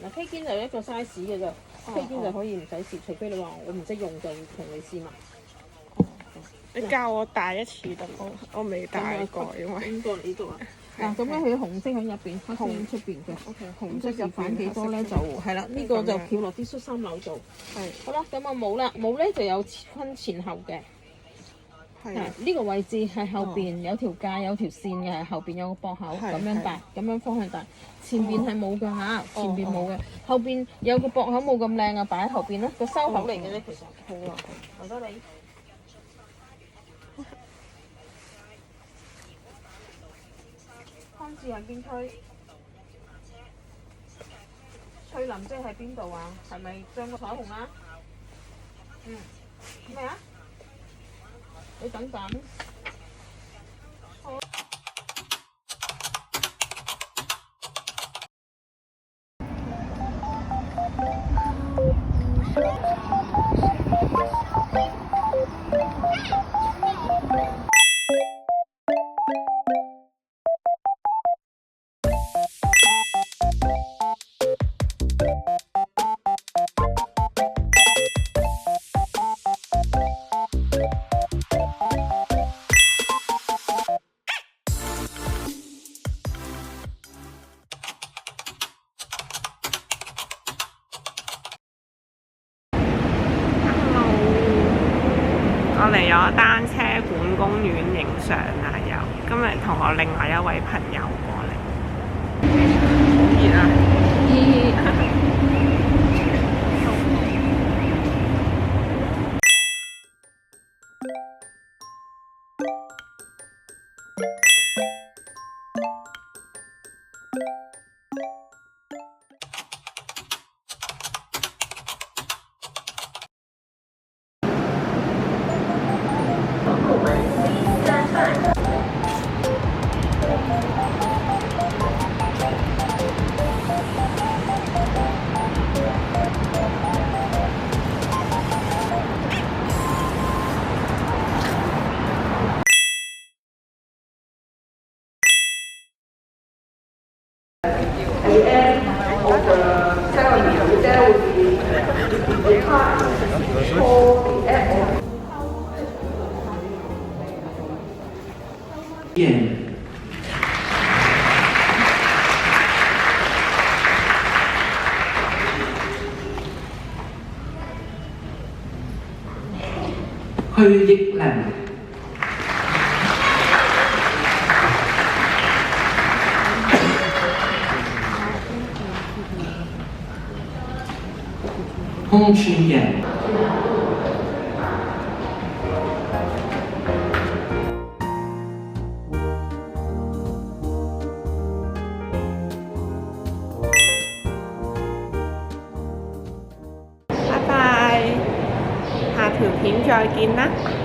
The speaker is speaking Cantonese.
嗱披肩就一個 size 嘅啫，披肩就可以唔使試，除非你話我唔識用就同你試嘛。你教我戴一次得冇？我未戴過，因為邊個呢度啊？嗱，咁咧佢紅色喺入邊，黑色喺出邊嘅。OK，紅色入反幾多咧？就係啦，呢個就翹落啲恤衫紐度。係好啦，咁啊帽啦，帽咧就有分前後嘅。係呢個位置係後邊有條界有條線嘅，後邊有個駁口咁樣戴，咁樣方向戴。前邊係冇㗎嚇，前邊冇嘅，後邊有個駁口冇咁靚啊，擺喺後邊啦，個收口嚟嘅啫，其實。好啊，唔該你。康治喺邊區？翠林即係喺邊度啊？係咪張個彩虹啊？嗯。咩啊？你等等。我嚟咗單車館公園影相啊！又今日同我另外一位朋友過嚟，好熱啊！去憶靈。空串人。拜拜，下條片再見啦〜